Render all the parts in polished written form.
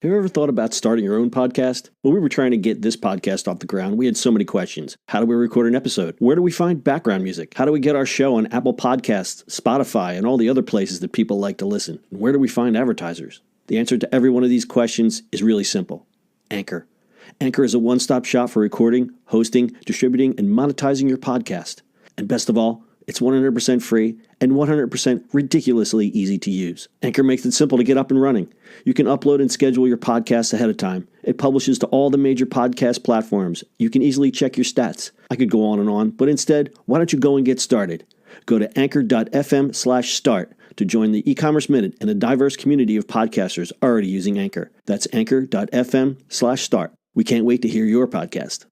Have you ever thought about starting your own podcast? When we were trying to get this podcast off the ground, we had so many questions. How do we record an episode? Where do we find background music? How do we get our show on Apple Podcasts, Spotify, and all the other places that people like to listen? And where do we find advertisers? The answer to every one of these questions is really simple. Anchor. Anchor is a one-stop shop for recording, hosting, distributing, and monetizing your podcast. And best of all, it's 100% free and 100% ridiculously easy to use. Anchor makes it simple to get up and running. You can upload and schedule your podcasts ahead of time. It publishes to all the major podcast platforms. You can easily check your stats. I could go on, but instead, why don't you go and get started? Go to anchor.fm/start to join the e-commerce minute and a diverse community of podcasters already using Anchor. That's anchor.fm/start. We can't wait to hear your podcast.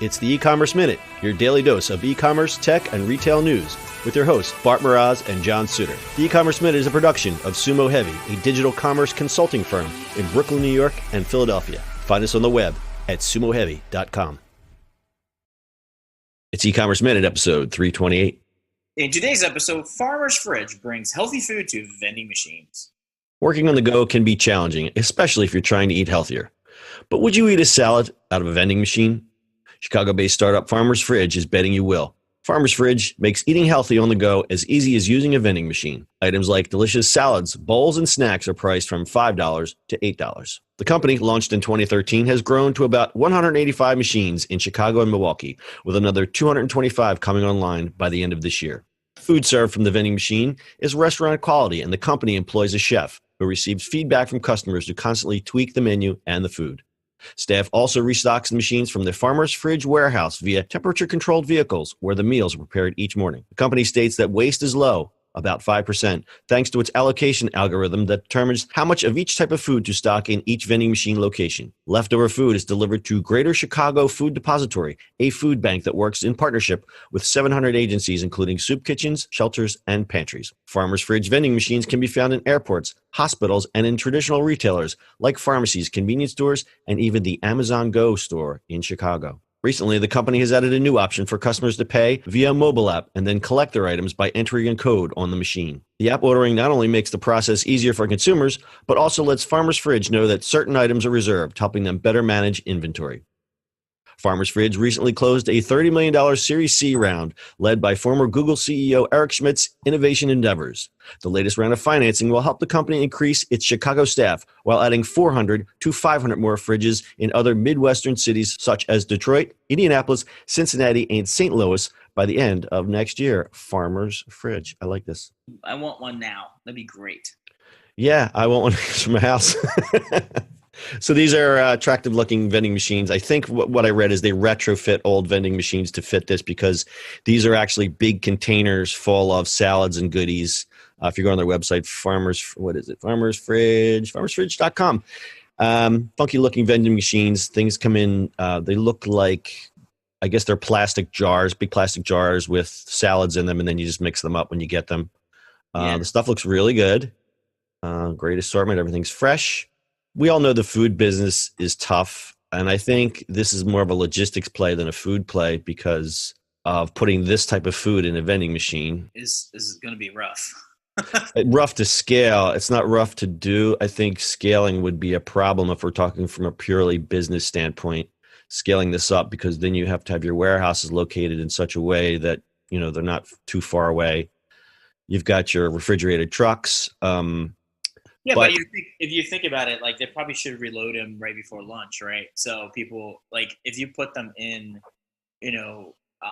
It's the E-commerce Minute, your daily dose of e-commerce, tech, and retail news with your hosts, Bart Mraz and John Suter. The E-commerce Minute is a production of Sumo Heavy, a digital commerce consulting firm in Brooklyn, New York, and Philadelphia. Find us on the web at sumoheavy.com. It's E-commerce Minute, episode 328. In today's episode, Farmer's Fridge brings healthy food to vending machines. Working on the go can be challenging, especially if you're trying to eat healthier. But would you eat a salad out of a vending machine? Chicago-based startup Farmer's Fridge is betting you will. Farmer's Fridge makes eating healthy on the go as easy as using a vending machine. Items like delicious salads, bowls, and snacks are priced from $5 to $8. The company, launched in 2013, has grown to about 185 machines in Chicago and Milwaukee, with another 225 coming online by the end of this year. Food served from the vending machine is restaurant quality, and the company employs a chef who receives feedback from customers to constantly tweak the menu and the food. Staff also restocks the machines from the Farmer's Fridge warehouse via temperature-controlled vehicles where the meals are prepared each morning. The company states that waste is low, about 5%, thanks to its allocation algorithm that determines how much of each type of food to stock in each vending machine location. Leftover food is delivered to Greater Chicago Food Depository, a food bank that works in partnership with 700 agencies, including soup kitchens, shelters, and pantries. Farmer's Fridge vending machines can be found in airports, hospitals, and in traditional retailers like pharmacies, convenience stores, and even the Amazon Go store in Chicago. Recently, the company has added a new option for customers to pay via a mobile app and then collect their items by entering a code on the machine. The app ordering not only makes the process easier for consumers, but also lets Farmer's Fridge know that certain items are reserved, helping them better manage inventory. Farmer's Fridge recently closed a $30 million Series C round led by former Google CEO Eric Schmidt's innovation endeavors. The latest round of financing will help the company increase its Chicago staff while adding 400 to 500 more fridges in other Midwestern cities such as Detroit, Indianapolis, Cincinnati, and St. Louis by the end of next year. Farmer's Fridge. I like this. I want one now. That'd be great. Yeah, I want one from my house. So these are attractive-looking vending machines. I think what I read is they retrofit old vending machines to fit this because these are actually big containers full of salads and goodies. If you go on their website, Farmer's Fridge, farmersfridge.com. Funky-looking vending machines. Things come in. They look like, I guess they're plastic jars, big plastic jars with salads in them, and then you just mix them up when you get them. The stuff looks really good. Great assortment. Everything's fresh. We all know the food business is tough, and I think this is more of a logistics play than a food play because of putting this type of food in a vending machine. Is going to be rough. Rough to scale. It's not rough to do. I think scaling would be a problem if we're talking from a purely business standpoint, scaling this up, because then you have to have your warehouses located in such a way that, you know, they're not too far away. You've got your refrigerated trucks. Yeah, but if you think about it, like they probably should reload them right before lunch, right? So people, like, if you put them in,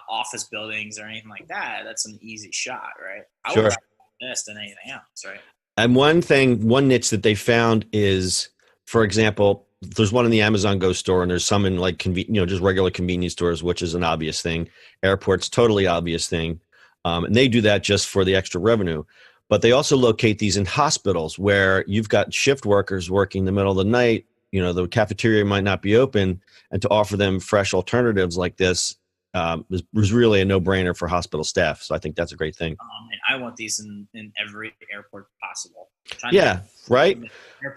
office buildings or anything like that, that's an easy shot, right? I would rather this than anything else, right? And one niche that they found is, for example, there's one in the Amazon Go store, and there's some in like just regular convenience stores, which is an obvious thing. Airports, totally obvious thing, and they do that just for the extra revenue. But they also locate these in hospitals where you've got shift workers working in the middle of the night. You know, the cafeteria might not be open, and to offer them fresh alternatives like this was really a no-brainer for hospital staff. So I think that's a great thing. And I want these in every airport possible. Yeah, right?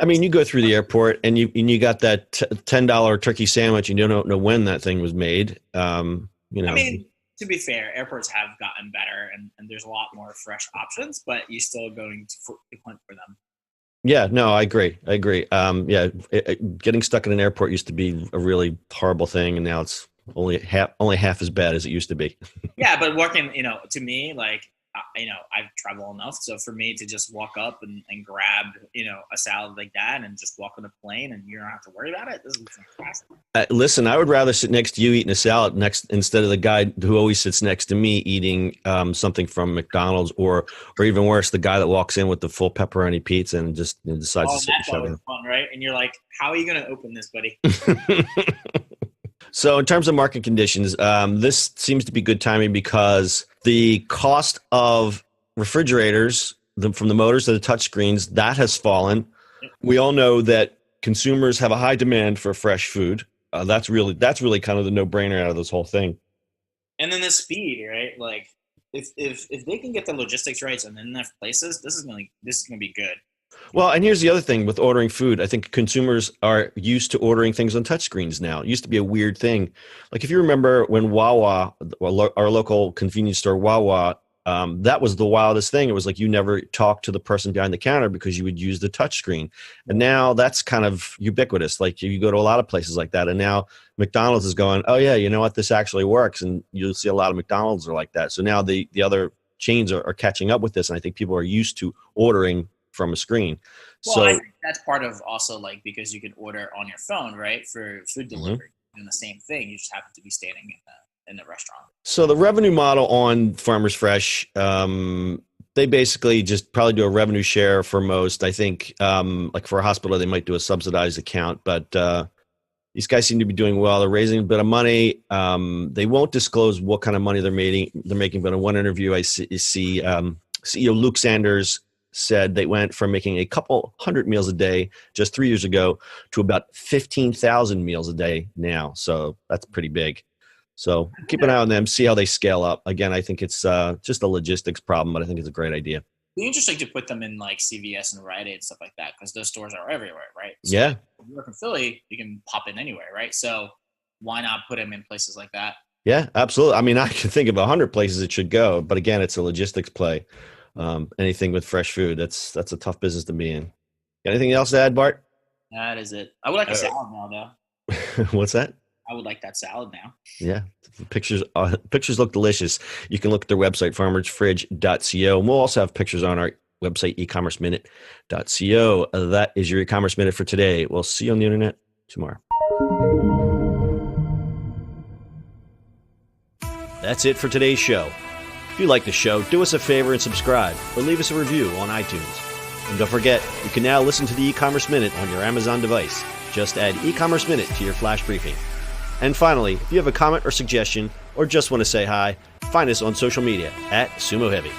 I mean, you go through the airport and you got that $10 turkey sandwich, and you don't know when that thing was made. I mean, to be fair, airports have gotten better, and there's a lot more fresh options, but you're still going to hunt for them. Yeah, no, I agree. Getting stuck in an airport used to be a really horrible thing, and now it's only half as bad as it used to be. Yeah, but working, to me, like, I travel enough, so for me to just walk up and grab, a salad like that and just walk on the plane and you don't have to worry about it, this is fantastic. Listen, I would rather sit next to you eating a salad instead of the guy who always sits next to me eating something from McDonald's, or even worse, the guy that walks in with the full pepperoni pizza and just decides to sit and shove it. Fun, right? And you're like, how are you going to open this, buddy? So in terms of market conditions, this seems to be good timing because the cost of refrigerators, from the motors to the touchscreens, that has fallen. We all know that consumers have a high demand for fresh food. That's really kind of the no-brainer out of this whole thing. And then the speed, right? Like, if they can get the logistics right and in enough places, this is gonna be good. Well, and here's the other thing with ordering food. I think consumers are used to ordering things on touchscreens now. It used to be a weird thing. Like if you remember when Wawa, our local convenience store, Wawa, that was the wildest thing. It was like you never talked to the person behind the counter because you would use the touchscreen. And now that's kind of ubiquitous. Like you go to a lot of places like that. And now McDonald's is going, oh yeah, you know what? This actually works. And you'll see a lot of McDonald's are like that. So now the other chains are catching up with this. And I think people are used to ordering from a screen. Well, so I think that's part of also like, because you can order on your phone, right? For food delivery, doing the same thing. You just happen to be standing in the restaurant. So the revenue model on Farmers Fresh, they basically just probably do a revenue share for most. I think like for a hospital, they might do a subsidized account, but these guys seem to be doing well. They're raising a bit of money. They won't disclose what kind of money they're making, but in one interview, I see CEO Luke Sanders said they went from making a couple hundred meals a day just 3 years ago to about 15,000 meals a day now. So that's pretty big. So keep an eye on them, see how they scale up. Again, I think it's just a logistics problem, but I think it's a great idea. It'd be interesting to put them in like CVS and Rite Aid and stuff like that, because those stores are everywhere, right? So yeah. If you work in Philly, you can pop in anywhere, right? So why not put them in places like that? Yeah, absolutely. I mean, I can think of 100 places it should go, but again, it's a logistics play. Anything with fresh food, that's a tough business to be in. Got anything else to add, Bart? That is it. I would like a salad now, though. What's that? I would like that salad now. Yeah, the pictures look delicious. You can look at their website, farmersfridge.co, and we'll also have pictures on our website, ecommerceminute.co. That is your e-commerce minute for today. We'll see you on the internet tomorrow. That's it for today's show. If you like the show, do us a favor and subscribe, or leave us a review on iTunes. And don't forget, you can now listen to the e-commerce minute on your Amazon device. Just add e-commerce minute to your flash briefing. And finally, if you have a comment or suggestion, or just want to say hi, find us on social media @Sumo Heavy.